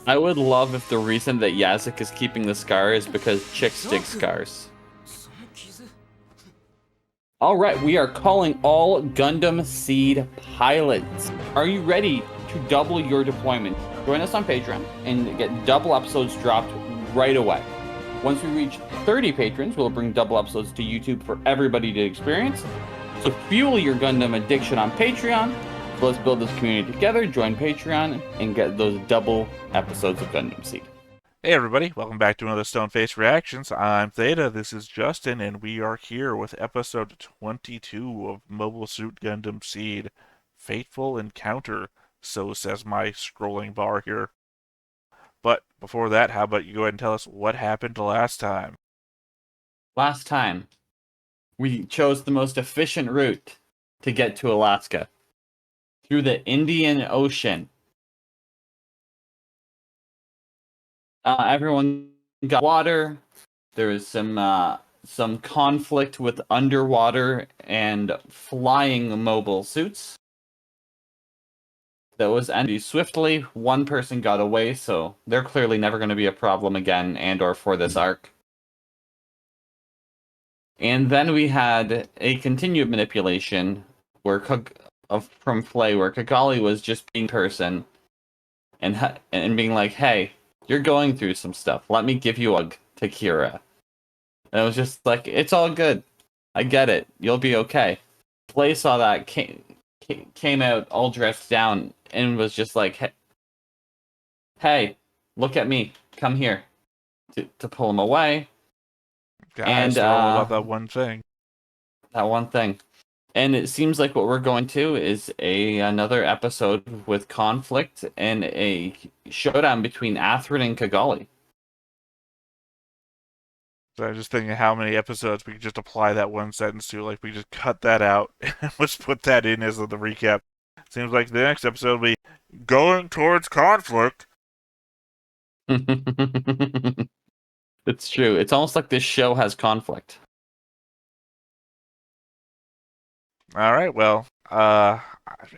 I would love if the reason that Yazek is keeping the scar is because chicks dig scars. Alright, we are calling all Gundam seed pilots. Are you ready to double your deployment? Join us on Patreon and get double episodes dropped right away. Once we reach 30 patrons, we'll bring double episodes to YouTube for everybody to experience. So fuel your Gundam addiction on Patreon. So let's build this community together, join Patreon, and get those double episodes of Gundam seed. Hey everybody, welcome back to another Stoneface Reactions. I'm Theta, this is Justin, and we are here with episode 22 of Mobile Suit Gundam seed, Fateful Encounter, so says my scrolling bar here. But before that, how about you go ahead and tell us what happened last time? Last time, we chose the most efficient route to get to Alaska, through the Indian Ocean. Everyone got water. There was some conflict with underwater and flying mobile suits. That was ended swiftly. One person got away, so they're clearly never going to be a problem again, and/or for this arc. And then we had a continued manipulation where from Flay, where Kigali was just being person and being like, "Hey, you're going through some stuff. Let me give you a hug," to Kira. And it was just like, it's all good. I get it. You'll be okay. Flay saw that, came out all dressed down, and was just like, hey, look at me. Come here. To pull him away. Guys, they're all about that one thing. That one thing. And it seems like what we're going to is another episode with conflict and a showdown between Atherin and Kigali. So I'm just thinking how many episodes we could just apply that one sentence to. Like, we just cut that out and let's put that in as the recap. Seems like the next episode will be going towards conflict. It's true. It's almost like this show has conflict. All right, well,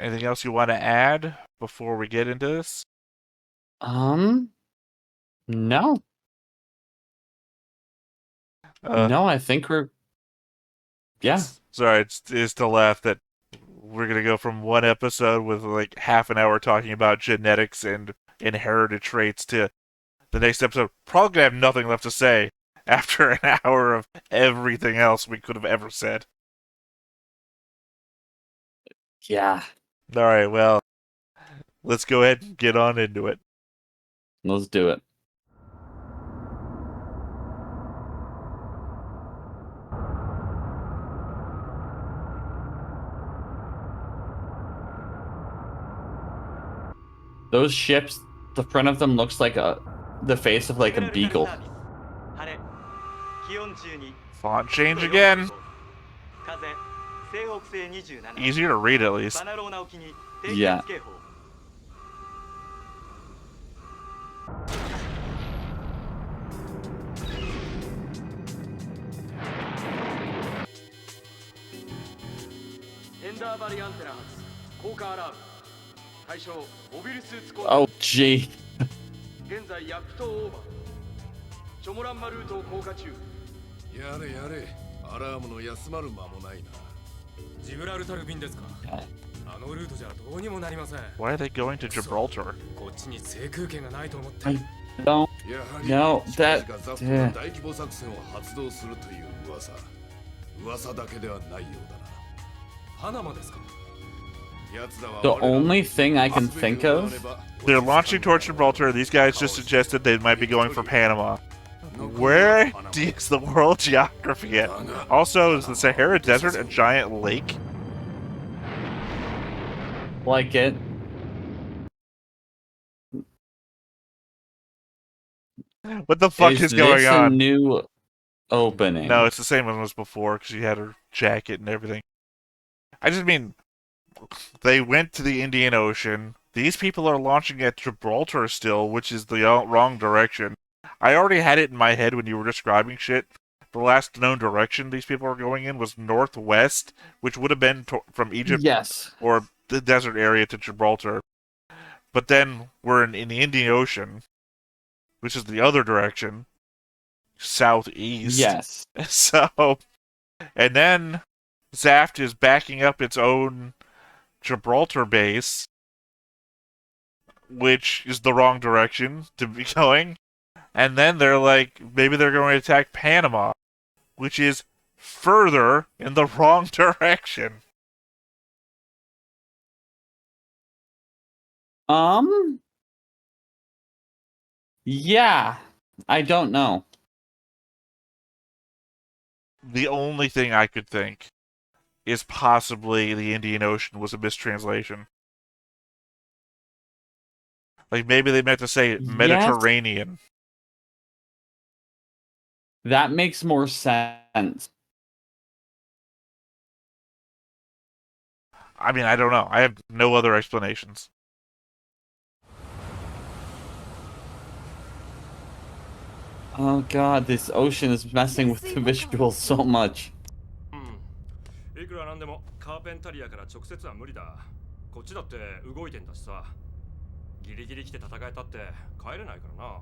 anything else you want to add before we get into this? No. No, I think we're... Yeah. Sorry, it's to laugh that we're going to go from one episode with like half an hour talking about genetics and inherited traits to the next episode probably going to have nothing left to say after an hour of everything else we could have ever said. Yeah. All right, well, let's go ahead and get on into it. Let's do it. Those ships, the front of them looks like the face of like a beagle. Font change again. Easier to read, at least. Yeah. Oh, gee. Why are they going to Gibraltar? I don't know that... The only thing I can think of... They're launching towards Gibraltar. These guys just suggested they might be going for Panama. Where is the world geography at? Also, is the Sahara Desert a giant lake? Like it. What the fuck is going on? Is this a new opening? No, it's the same one as before, because she had her jacket and everything. I just mean, they went to the Indian Ocean. These people are launching at Gibraltar still, which is the wrong direction. I already had it in my head when you were describing shit the last known direction these people were going in was northwest, which would have been from Egypt Yes. or the desert area to Gibraltar. But then we're in the Indian Ocean, which is the other direction, southeast. Yes. So, and then Zaft is backing up its own Gibraltar base, which is the wrong direction to be going. And then they're like, maybe they're going to attack Panama, which is further in the wrong direction. Yeah. I don't know. The only thing I could think is possibly the Indian Ocean was a mistranslation. Like, maybe they meant to say Mediterranean. Yes. That makes more sense. I mean, I don't know. I have no other explanations. Oh god, this ocean is messing with the visuals so much. いくらなんでもカーペンタリアから直接は無理だ。こっちだって動いてんだしさ。ギリギリ来て戦えたって帰れないからな。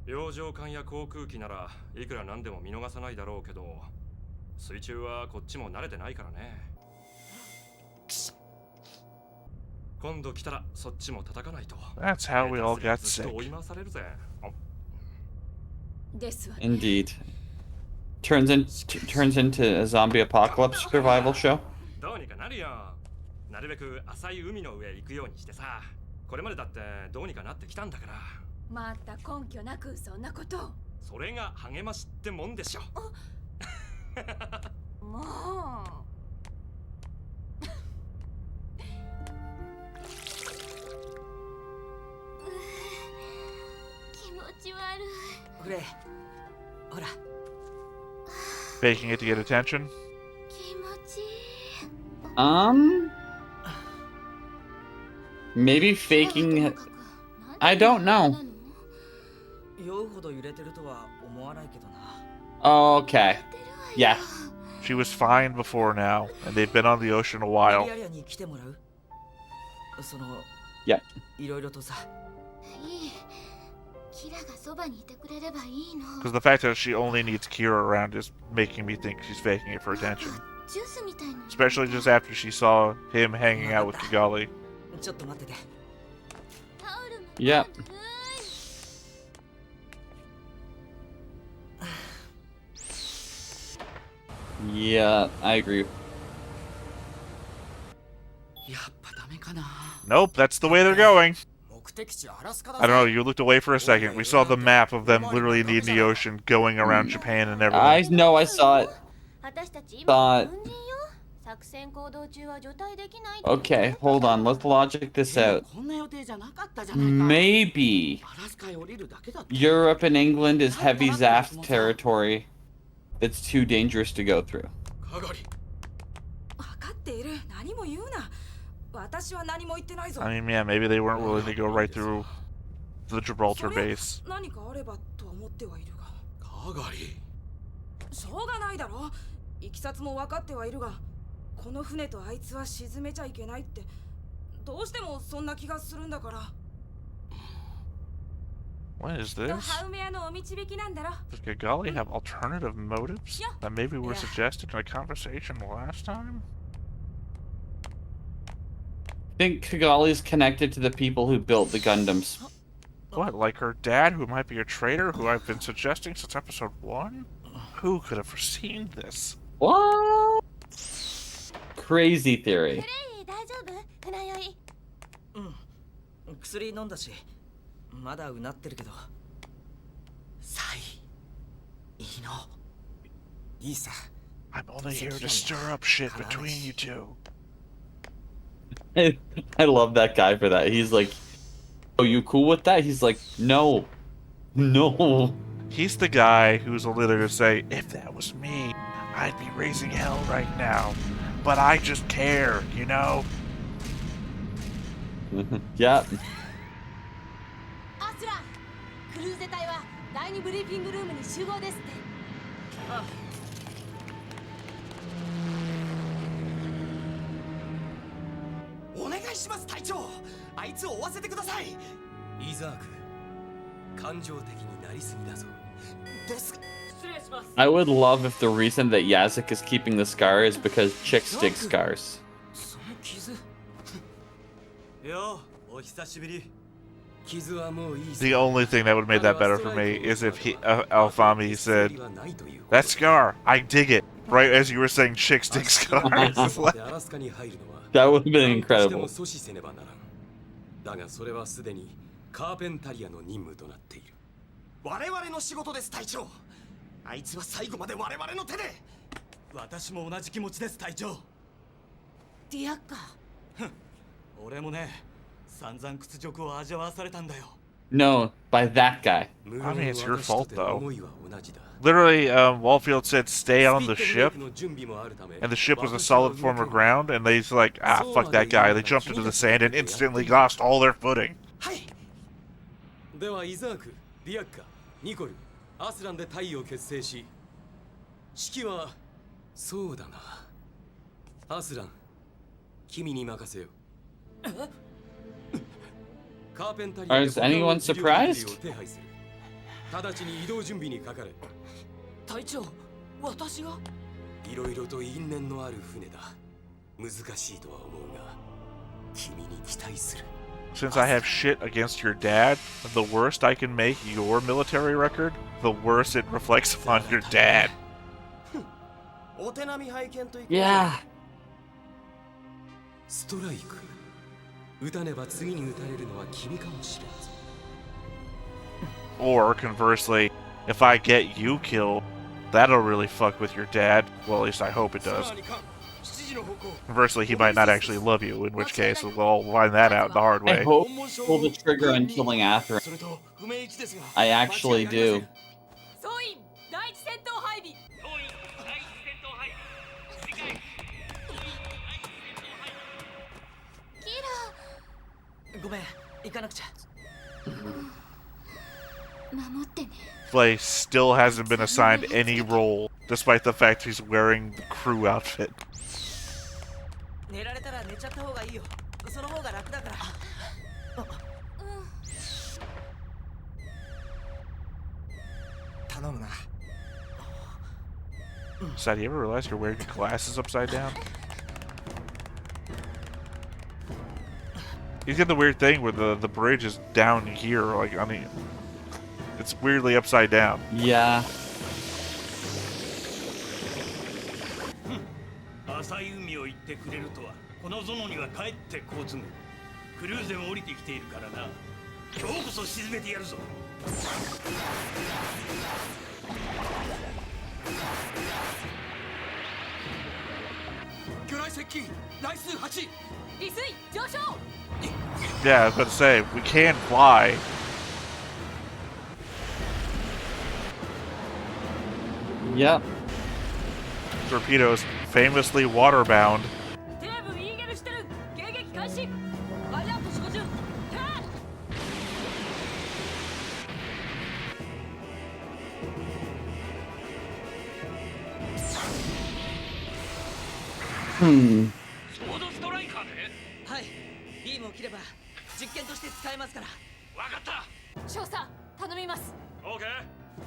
洋上艦や航空機ならいくらなんでも見逃さないだろうけど、水中はこっちも慣れてないからね。今度来たらそっちも叩かないと。That's how we all got ずっ sick. と追い回されるぜ。Indeed. Turns into a zombie apocalypse survival show. どうにかなるよ。なるべく浅い海の上行くようにしてさ。これまでだってどうにかなってきたんだから。また根拠なくそんなこと。それが励ましってもんでしょ。もう。気持ち悪い。フレイ、ほら。Faking it to get attention? 気持ちいい。Maybe faking. I don't know. 酔うほど揺れてるとは思わないけどな。 Okay. Yeah. She was fine before now, and they've been on the ocean a while. エリアに来てもらう？その、Yeah. いろいろとさ。いい。キラがそばにいてくれればいいの。 Because the fact that she only needs Kira around is making me think she's faking it for attention. ジュースみたいな。Especially just after she saw him hanging out with Kigali. ちょっと待ってて。タオルも。Yep. Yeah, I agree. やっぱダメかな。 Nope, that's the way they're going. 目的地アラスカだ。 I don't know, you looked away for a second. We saw the map of them literally in the Indian Ocean going around Japan and everything. I know, I saw it. But... Okay, hold on, let's logic this out. Maybe Europe and England is heavy zaft territory that's too dangerous to go through. 分かっている。何も言うな。私は何も言ってないぞ。 I mean, yeah, maybe they weren't willing to go right through the Gibraltar base. 何かあればと思ってはいるが。カガリ。しょうがないだろ。いきさつも分かってはいるが、この船とあいつは沈めちゃいけないってどうしてもそんな気がするんだから。 What is this? ハウメアのお導きなんだろ。 Does Kigali have alternative motives that maybe were suggested in a conversation last time? I think Kigali's connected to the people who built the Gundams. What, like her dad, who might be a traitor, who I've been suggesting since episode 1? Who could have foreseen this? What? Crazy theory. 薬飲んだし、まだうなってるけど。サイ、いいの。いいさ。I'm only here to stir up shit between you two. I love that guy for that. He's like, "Oh, you cool with that?" He's like, "No, no." He's the guy who's only there to say, if that was me, I'd be raising hell right now. But I just care, you know? Yeah. アスラン、クルーゼ隊は第2ブリーフィングルームに集合ですって。お願いします隊長。あいつを追わせてください。イザーク、感情的になりすぎだぞ。ですが。 I would love if the reason that Yazek is keeping the scar is because chicks dig scars. その傷。よ、お久しぶり。傷はもういい。 The only thing that would have made that better for me is if Alfami said, "That scar, I dig it." Right as you were saying, chicks dig scars. It's like- That would have been incredible. だがそれはすでにカーペンタリアの任務となっている。我々の仕事です隊長。あいつは最後まで我々の手で。私も同じ気持ちです隊長。ディアッカ。俺もね、散々屈辱を味わわされたんだよ。 No, by that guy. I mean, it's your fault, though. Literally, Wallfield said stay on the ship, and the ship was a solid form of ground, and they's like, ah, fuck that guy. They jumped into the sand and instantly lost all their footing. はい。ではイザーク、ディアッカ、ニコル、アスランで隊を結成し、指揮はそうだな。アスラン、君に任せよ。Is anyone surprised? 直ちに移動準備にかかれ。隊長、私が？いろいろと因縁のある船だ。難しいとは思うが、君に期待する。 Since I have shit against your dad, the worst I can make your military record, the worse it reflects upon your dad. Yeah. ストライク。撃たねば次に撃たれるのは君かもしれんぞ。 Or conversely, if I get you killed, that'll really fuck with your dad. Well, at least I hope it does. Conversely, he might not actually love you, in which case we'll all find that out the hard I way. hope you pull the trigger on killing Atherin. I actually do. 総員第一戦闘配備。ごめん、行かなくちゃ。守ってね。 Flay still hasn't been assigned any role, despite the fact he's wearing the crew outfit. 寝られたら寝ちゃった方がいいよ。その方が楽だから。頼むな。 Sad, you ever realize you're wearing your glasses upside down? He's got the weird thing where the bridge is down here, like on the... It's weirdly upside down. Yeah. 浅い海を行ってくれるとはこのゾノには帰ってこうつむ。クルーゼも降りてきているからな。今日こそ沈めてやるぞ。魚雷接近、台数8。離水上昇。 Yeah, I was about to say, we can fly. Yep. Torpedoes, famously waterbound. テーブイーゲルしてる。迎撃開始。ワイヤーと50。テHmm. ソードストライカーで？はい。ビームを切れば実験として使えますから。わかった。少佐頼みます。オーケー。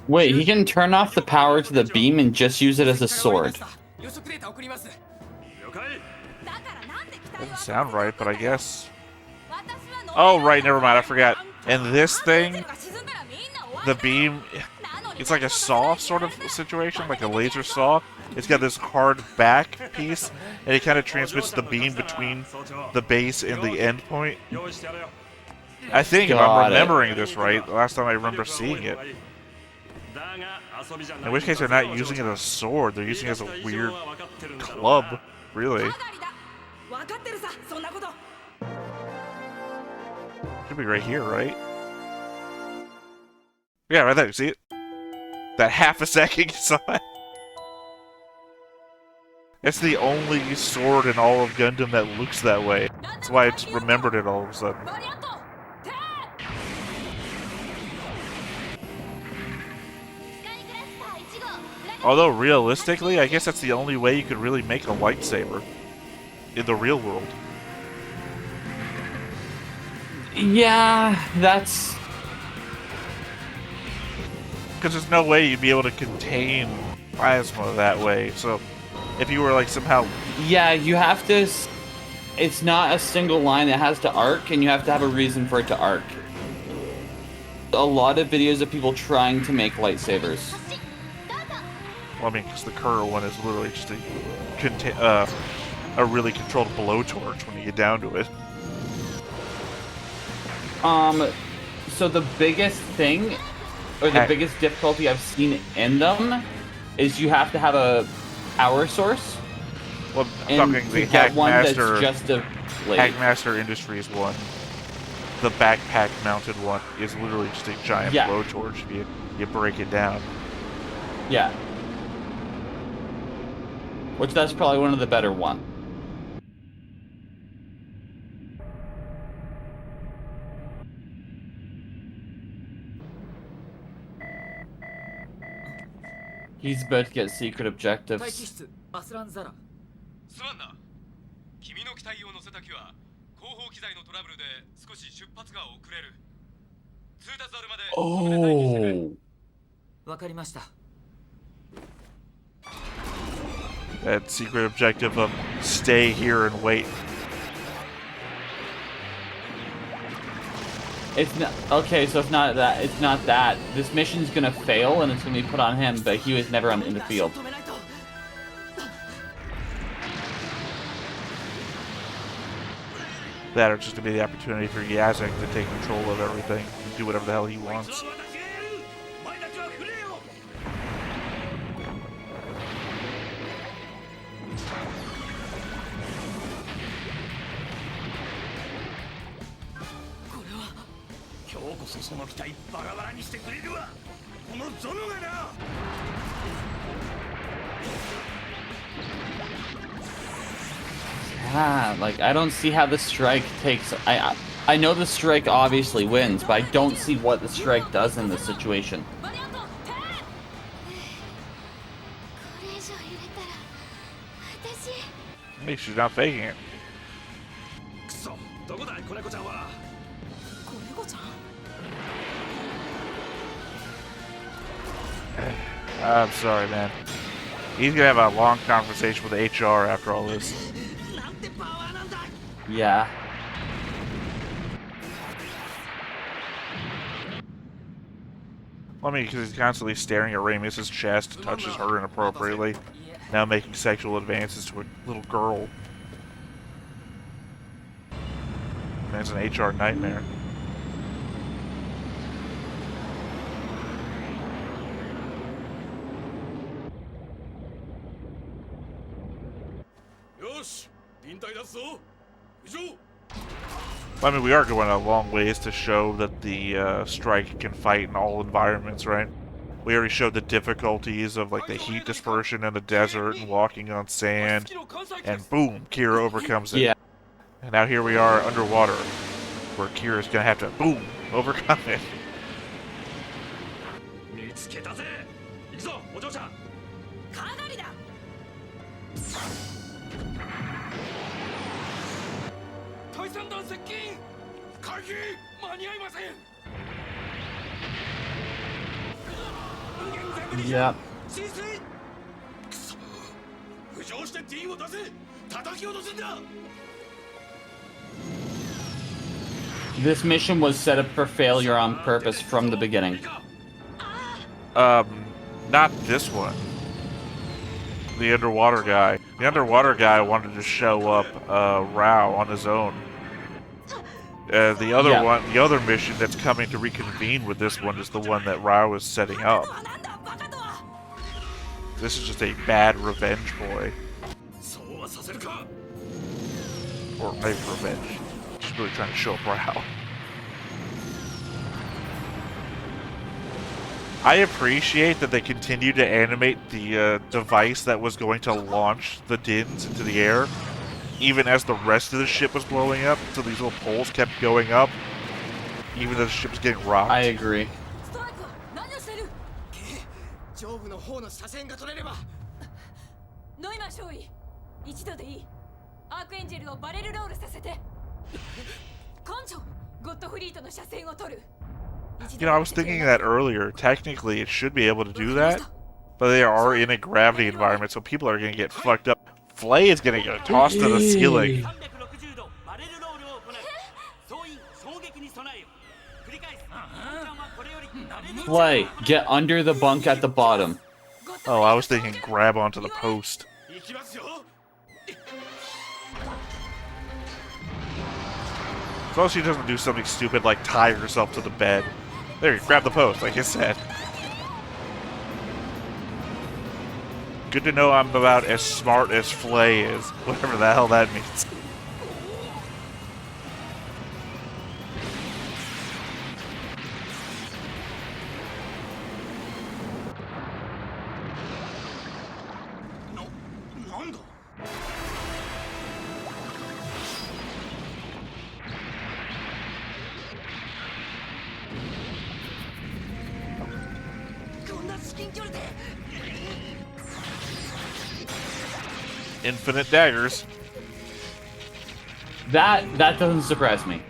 Wait, he can turn off the power to the beam and just use it as a sword. 予測データ送ります。了解。だからなんで機体を Doesn't sound right, but I guess. 私は Oh, right, never mind, I forgot. And this thing, 沈んだらみんな終わ the りだ。 beam, it's like a saw sort of situation, like a laser saw. It's got this hard back piece, and it kind of transmits the beam between the base and the end point. 用意してやるよ。 I think, if Got I'm it. remembering this right, the last time I remember seeing it. だが遊びじゃない In which case, they're not using it as a sword, they're using it as a weird club, really. 上がりだ。分かってるさ、そんなこと。 Should be right here, right? Yeah, right there, see it? That half a second you saw it? It's the only sword in all of Gundam that looks that way. That's why I just remembered it all of a sudden. バリアント。テー Although realistically, I guess that's the only way you could really make a lightsaber in the real world. Yeah, that's... Because there's no way you'd be able to contain plasma that way. So if you were like somehow... Yeah, you have to... It's not a single line. It has to arc, and you have to have a reason for it to arc. A lot of videos of people trying to make lightsabers. Well, I mean, because the current one is literally just a really controlled blowtorch when you get down to it. So the biggest thing, or the biggest difficulty I've seen in them, is you have to have a power source. Well, I'm talking the Hackmaster, just a blade. Hackmaster Industries one. The backpack-mounted one is literally just a giant blowtorch. You break it down. Yeah. Which that's probably one of the better ones. He's about to get secret objectives. すまんな。君の機体を乗せた機は後方機材のトラブルで少し出発が遅れる。通達あるまでここで待機してくれ。わかりました。 That secret objective of stay here and wait. It's not okay, so it's not that. It's not that. This mission's gonna fail, and it's gonna be put on him. But he was never in the field. That or just to be the opportunity for Yazek to take control of everything and do whatever the hell he wants. Yeah, like I don't see how the strike takes. I know the strike obviously wins, but I don't see what the strike does in this situation. Hey, she's not faking it. I'm sorry, man. He's gonna have a long conversation with HR after all this. Yeah. Well, I mean, because he's constantly staring at Ramus's chest, touches her inappropriately, now making sexual advances to a little girl. That's an HR nightmare. I mean, we are going a long ways to show that the strike can fight in all environments, right? We already showed the difficulties of like the heat dispersion in the desert and walking on sand, and boom, Kira overcomes it. Yeah. And now here we are underwater, where Kira's gonna have to boom overcome it. Yeah. This mission was set up for failure on purpose from the beginning. Not this one. The underwater guy. The underwater guy wanted to show up Rao on his own. The other one, the other mission that's coming to reconvene with this one is the one that Rao is setting up. This is just a bad revenge boy. Or maybe revenge. Just really trying to show up Rao. I appreciate that they continue to animate the device that was going to launch the Dins into the air, even as the rest of the ship was blowing up, so these little poles kept going up, even though the ship was getting rocked. I agree. 方の車線が取れれば。ノイマン少尉、一度でいい。アークエンジェルをバレルロールさせて。根性、ゴッドフリートの車線を取る。 You know, I was thinking that earlier. Technically, it should be able to do that, but they are in a gravity environment, so people are going to get fucked up. Flay is going to get tossed to the ceiling. 360度バレルロールを行う。総員衝撃に備えよ。繰り返す。本ちゃんはこれよりバレル Flay, get under the bunk at the bottom. Oh, I was thinking grab onto the post. 行きますよ。 As long as she doesn't do something stupid like tie herself to the bed. There, you grab the post, like I said. Good to know I'm about as smart as Flay is, whatever the hell that means. Infinite daggers. That doesn't surprise me.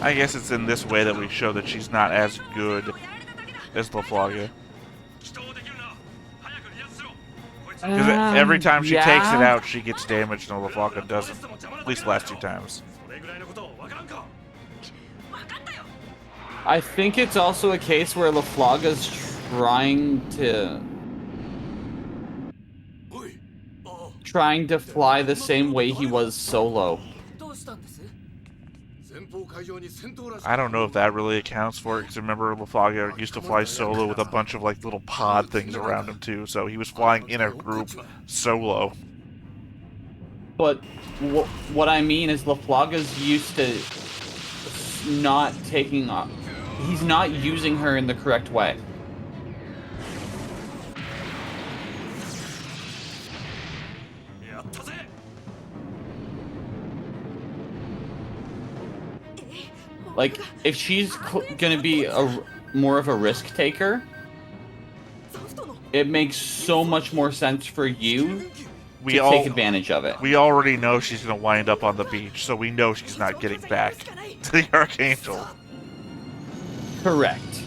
I guess it's in this way that we show that she's not as good as Laflaga. Because every time she takes it out, she gets damaged, and Laflaga doesn't. At least the last 2 times. I think it's also a case where Laflaga's trying to fly the same way he was solo. I don't know if that really accounts for it, because remember Laflaga used to fly solo with a bunch of like little pod things around him too, so he was flying in a group solo. But what I mean is Laflaga's used to not taking off. He's not using her in the correct way. Like, if she's gonna be more of a risk taker, it makes so much more sense for you to take advantage of it. We already know she's gonna wind up on the beach, so we know she's not getting back to the Archangel. Correct.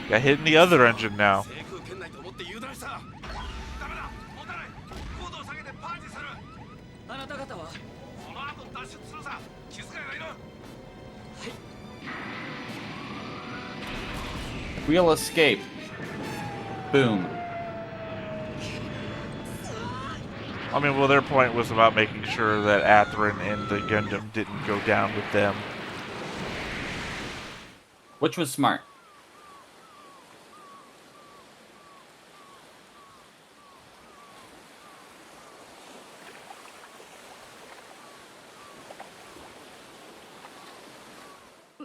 Got hit in the other engine now. We'll escape. Boom. I mean, well, their point was about making sure that Athrun and the Gundam didn't go down with them. Which was smart.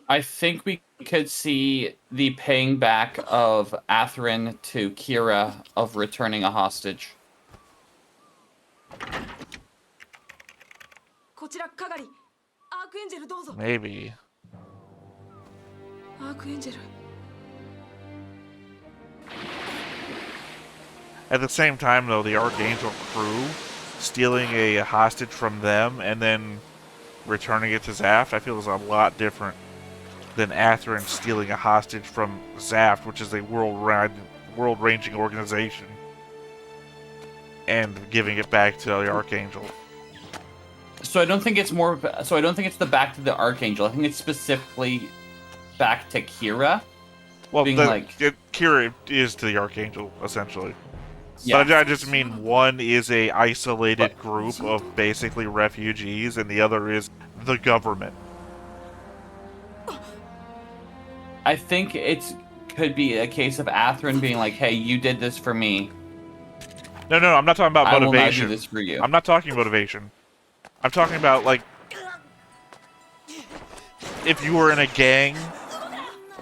I think we could see the paying back of Athrun to Kira of returning a hostage. Maybe. At the same time, though, the Archangel crew stealing a hostage from them and then returning it to Zaft, I feel is a lot different than Athrun stealing a hostage from Zaft, which is a world-ranging organization, and giving it back to the Archangel. So I don't think it's more. So I don't think it's the back to the Archangel. I think it's specifically back to Kira. Well, being Kira is to the Archangel essentially. Yeah. But I just mean one is a isolated group of basically refugees, and the other is the government. I think it's could be a case of Athrun being like, "Hey, you did this for me. No, I'm not talking about I will now motivation. do this for you." I'm not talking motivation. I'm talking about, like, if you were in a gang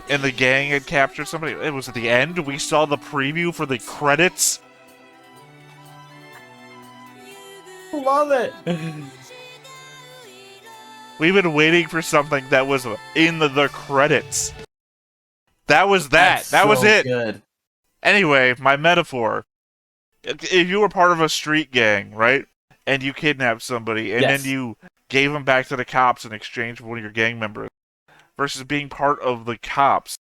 and the gang had captured somebody. It was at the end. We saw the preview for the credits. Love it. We've been waiting for something that was in the credits. That was that. That was it. Good. Anyway, my metaphor. If you were part of a street gang, right, and you kidnapped somebody, and Yes. then you gave them back to the cops in exchange for one of your gang members, versus being part of the cops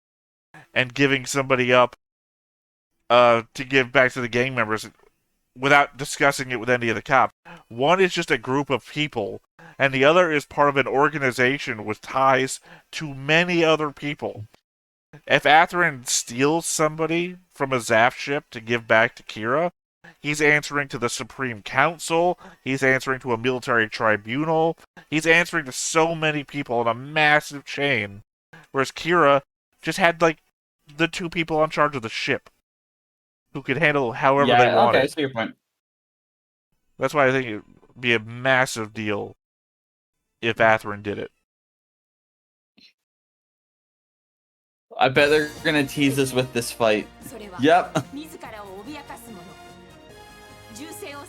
and giving somebody up to give back to the gang members without discussing it with any of the cops. One is just a group of people, and the other is part of an organization with ties to many other people. If Athrun steals somebody from a zaft ship to give back to Kira, he's answering to the Supreme Council, he's answering to a military tribunal, he's answering to so many people in a massive chain. Whereas Kira just had, like, the two people in charge of the ship, who could handle however they wanted. Okay, I see your point. That's why I think it would be a massive deal if Athrun did it. I bet they're gonna tease us with this fight. Yep.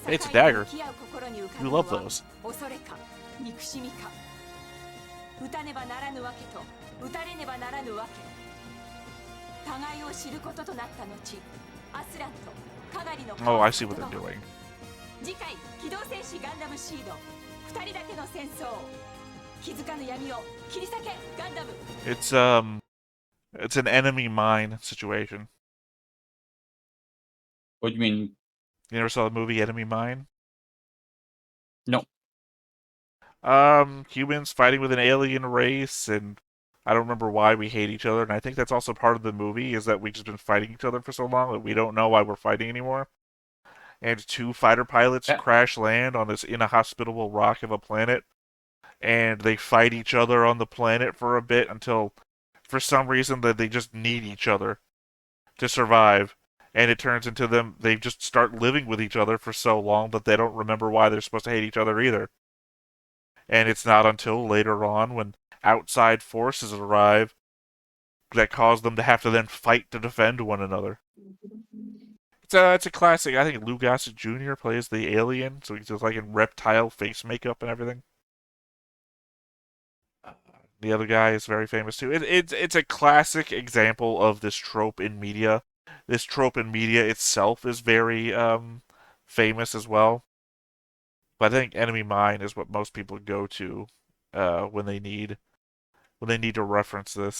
It's a dagger. You love those. 打たねばならぬわけと打たれねばならぬわけ互いを知ることとなった後アスランとカガリの Oh, I see what they're doing. 次回機動戦士ガンダムシード二人だけの戦争気づかぬ闇を切り裂けガンダム It's an enemy mine situation. What do you mean? You never saw the movie Enemy Mine? No. Humans fighting with an alien race, and I don't remember why we hate each other, and I think that's also part of the movie, is that we've just been fighting each other for so long that we don't know why we're fighting anymore. And two fighter pilots crash land on this inhospitable rock of a planet, and they fight each other on the planet for a bit until, for some reason, that they just need each other to survive. And it turns into they just start living with each other for so long that they don't remember why they're supposed to hate each other either. And it's not until later on, when outside forces arrive, that cause them to have to then fight to defend one another. It's a classic. I think Lou Gossett Jr. plays the alien, so he's just like in reptile face makeup and everything. The other guy is very famous too. It's a classic example of this trope in media. This trope in media itself is very famous as well. But I think Enemy Mine is what most people go to when they need to reference this.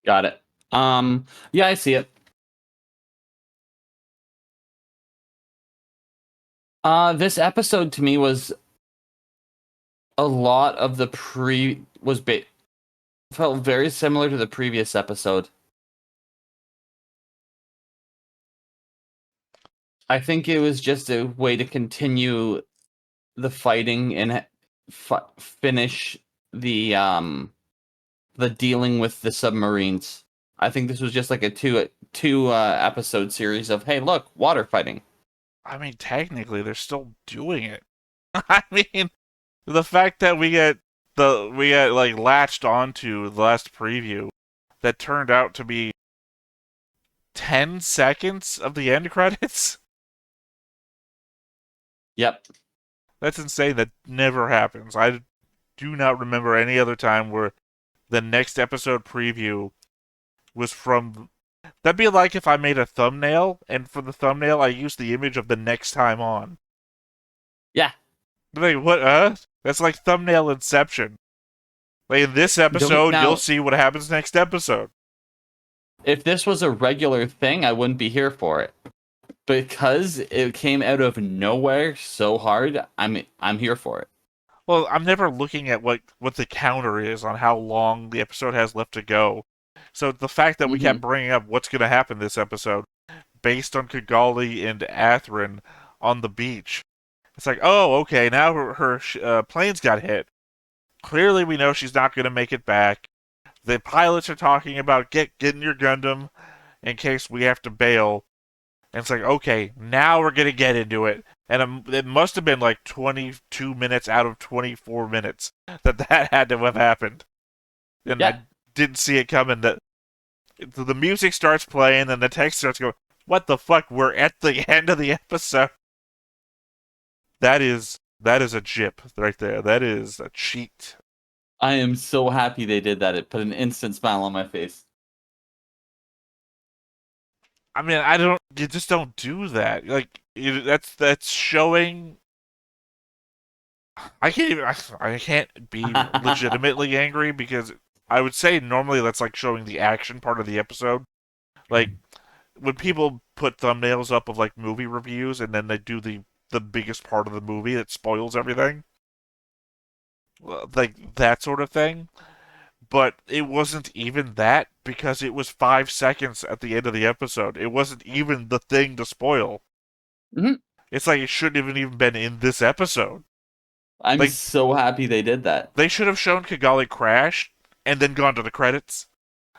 Got it. Yeah, I see it. This episode to me was a lot of the felt very similar to the previous episode. I think it was just a way to continue the fighting and finish the dealing with the submarines. I think this was just like a two episode series of, hey, look, water fighting. I mean, technically, they're still doing it. I mean, the fact that we get like latched onto the last preview that turned out to be 10 seconds of the end credits. Yep. That's insane. That never happens. I do not remember any other time where the next episode preview was from... That'd be like if I made a thumbnail, and for the thumbnail I used the image of the next time on. Yeah. Like, what, That's like thumbnail inception. Like, in this episode, you'll see what happens next episode. If this was a regular thing, I wouldn't be here for it. Because it came out of nowhere so hard, I'm here for it. Well, I'm never looking at what the counter is on how long the episode has left to go. So the fact that we kept bringing up what's going to happen this episode, based on Kigali and Athrun on the beach, It's like, oh, okay, now her plane's got hit. Clearly, we know she's not going to make it back. The pilots are talking about get in your Gundam in case we have to bail. And it's like, okay, now we're going to get into it. And it must have been like 22 minutes out of 24 minutes that had to have happened. And Yeah. I didn't see it coming. That the music starts playing and the text starts going, what the fuck? We're at the end of the episode. That is a jip right there. That is a cheat. I am so happy they did that. It put an instant smile on my face. I mean, you just don't do that. Like, that's showing. I can't be legitimately angry because I would say normally that's like showing the action part of the episode. Like, when people put thumbnails up of like movie reviews and then they do the biggest part of the movie that spoils everything. Like, that sort of thing. But it wasn't even that because it was 5 seconds at the end of the episode. It wasn't even the thing to spoil. Mhm. It's like it shouldn't have even been in this episode. I'm Like- so happy they did that. They should have shown Kigali crash and then gone to the credits.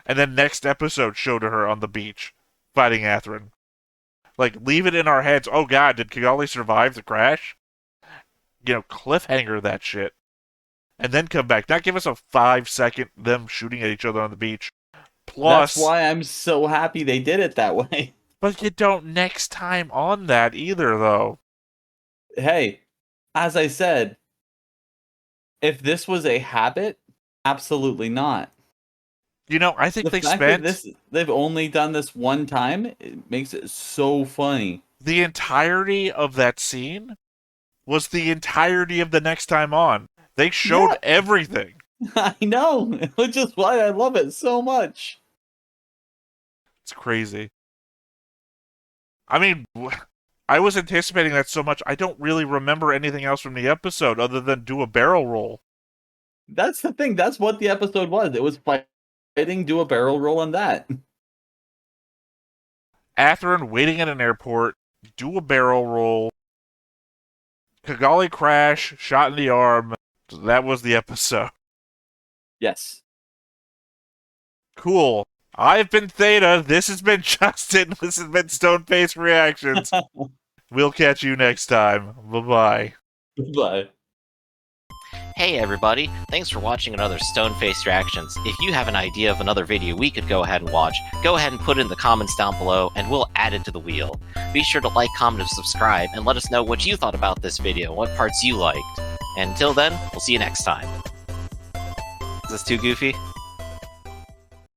And then next episode showed her on the beach fighting Atherin. Like, leave it in our heads. Oh god, did Kigali survive the crash? You know, cliffhanger that shit. And then come back. Not give us a 5-second them shooting at each other on the beach. Plus, That's why I'm so happy they did it that way. but you don't next time on that either, though. Hey, as I said, if this was a habit, absolutely not. You know, I think The they fact spent that they've only done this one time, it makes it so funny. the entirety of that scene was the entirety of the next time on. They showed Yeah. everything. I know, which is why I love it so much. It's crazy. I mean, I was anticipating that so much, I don't really remember anything else from the episode other than do a barrel roll. That's the thing. That's what the episode was. It was fighting, do a barrel roll, and that. Atherin waiting at an airport, do a barrel roll, Kigali crash, shot in the arm. That was the episode. Yes. Cool. I've been Theta. This has been Justin. This has been Stoneface Reactions. We'll catch you next time. Bye-bye. Goodbye. Hey everybody, thanks for watching another Stoneface Reactions. If you have an idea of another video we could go ahead and watch, go ahead and put it in the comments down below and we'll add it to the wheel. Be sure to like, comment, and subscribe and let us know what you thought about this video and what parts you liked. And until then, we'll see you next time. Is this too goofy?